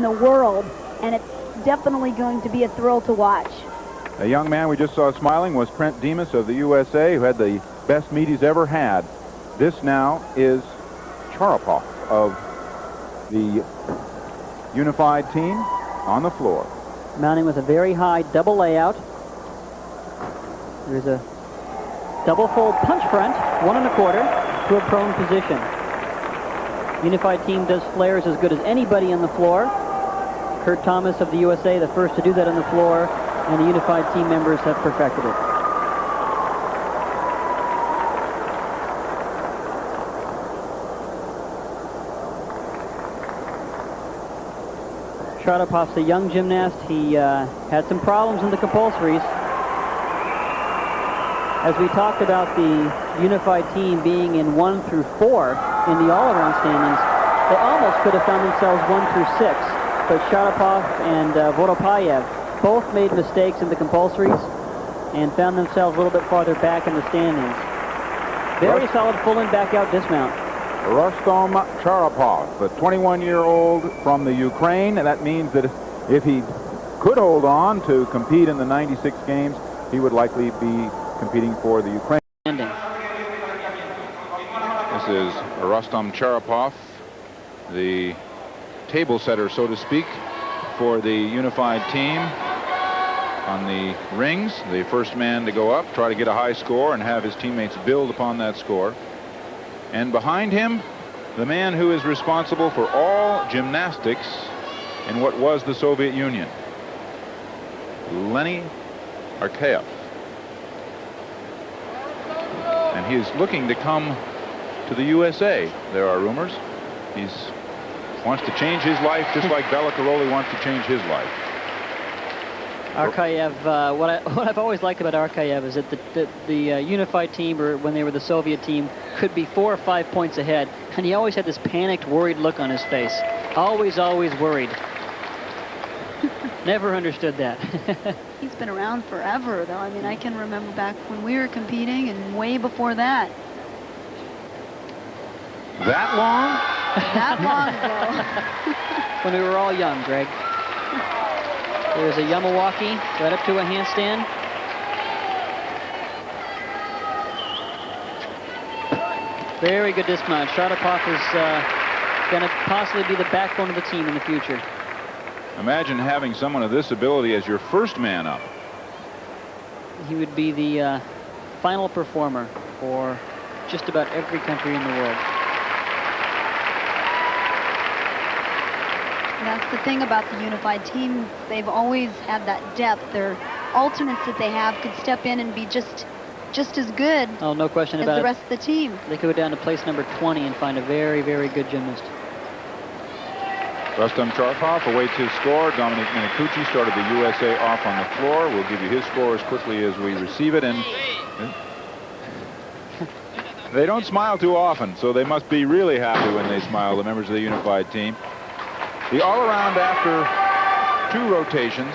in the world, and it's definitely going to be a thrill to watch. A young man we just saw smiling was Trent Demas of the USA, who had the best meet he's ever had. This now is Sharipov of the unified team on the floor. Mounting with a very high double layout. There's a double fold punch front, 1 1/4 to a prone position. Unified team does flares as good as anybody on the floor. Kurt Thomas of the USA, the first to do that on the floor, and the unified team members have perfected it. Sharapov's a young gymnast. He had some problems in the compulsories. As we talked about the unified team being in 1 through 4 in the all-around standings, they almost could have found themselves 1 through 6. But Sharipov and Voropayev both made mistakes in the compulsories and found themselves a little bit farther back in the standings. Very solid full-in back-out dismount. Rustam Sharipov, the 21-year-old from the Ukraine. And that means that if he could hold on to compete in the 96 games, he would likely be competing for the Ukraine. This is Rustam Sharipov, the table setter, so to speak, for the unified team on the rings. The first man to go up, try to get a high score and have his teammates build upon that score. And behind him, the man who is responsible for all gymnastics in what was the Soviet Union, Lenny Arkayev. And he is looking to come to the USA, there are rumors. He wants to change his life just like Bela Karolyi wants to change his life. Arkayev, what I've always liked about Arkayev is that the unified team, or when they were the Soviet team, could be 4 or 5 points ahead, and he always had this panicked, worried look on his face. Always worried. Never understood that. He's been around forever, though. I mean, I can remember back when we were competing and way before that. That long? That long ago. When we were all young, Greg. There's a Yamawaki right up to a handstand. Very good dismount. Sharipov is going to possibly be the backbone of the team in the future. Imagine having someone of this ability as your first man up. He would be the final performer for just about every country in the world. That's the thing about the unified team. They've always had that depth. Their alternates that they have could step in and be just as good. Oh, no question as about the rest of the team. They could go down to place number 20 and find a very, very good gymnast. Rustam Sharipov awaits his score. Dominic Minicucci started the USA off on the floor. We'll give you his score as quickly as we receive it. And they don't smile too often, so they must be really happy when they smile, the members of the unified team. The all-around after 2 rotations,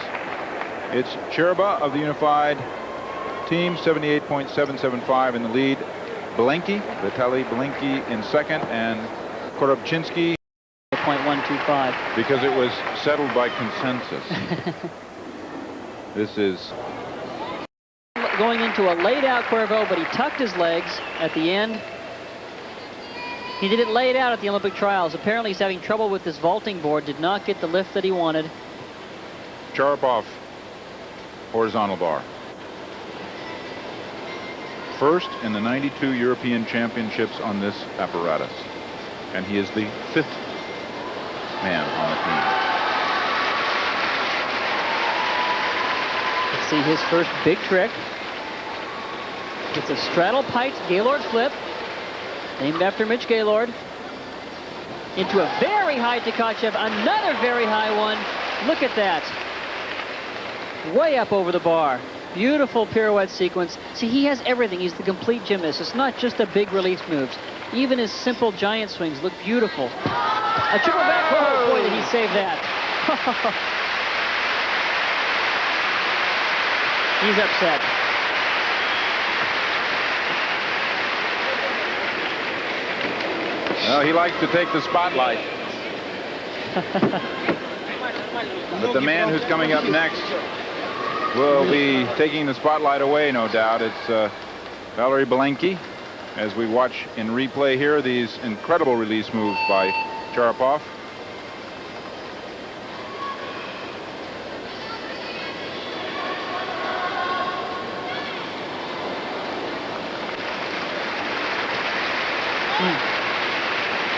it's Cherba of the unified team, 78.775 in the lead. Vitaly Belenki in second, and Korobchinski. 0.125. Because it was settled by consensus. This is going into a laid-out Cuervo, but he tucked his legs at the end. He did it laid out at the Olympic trials. Apparently he's having trouble with this vaulting board, did not get the lift that he wanted. Sharipov, horizontal bar. First in the 92 European Championships on this apparatus. And he is the 5th man on the team. Let's see his first big trick. It's a straddle pike Gaylord flip, named after Mitch Gaylord. Into a very high Tkachev, another very high one. Look at that. Way up over the bar. Beautiful pirouette sequence. See, he has everything. He's the complete gymnast. It's not just the big release moves. Even his simple giant swings look beautiful. A triple back. Oh, boy, did he save that. He's upset. Well, he likes to take the spotlight. But the man who's coming up next will be taking the spotlight away, no doubt. It's Valery Belenki, as we watch in replay here these incredible release moves by Sharipov.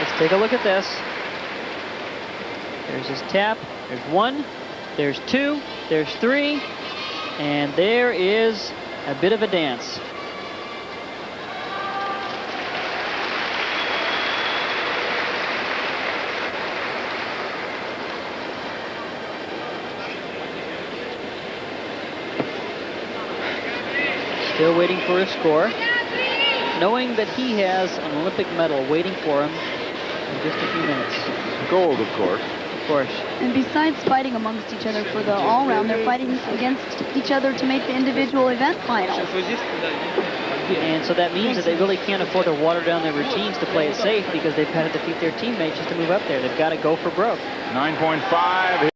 Let's take a look at this. There's his tap. There's 1, there's 2, there's 3, and there is a bit of a dance. Still waiting for a score, knowing that he has an Olympic medal waiting for him in just a few minutes. Gold, of course. Of course. And besides fighting amongst each other for the all-round, they're fighting against each other to make the individual event finals. And so that means that they really can't afford to water down their routines to play it safe, because they've got to defeat their teammates just to move up there. They've got to go for broke. 9.5.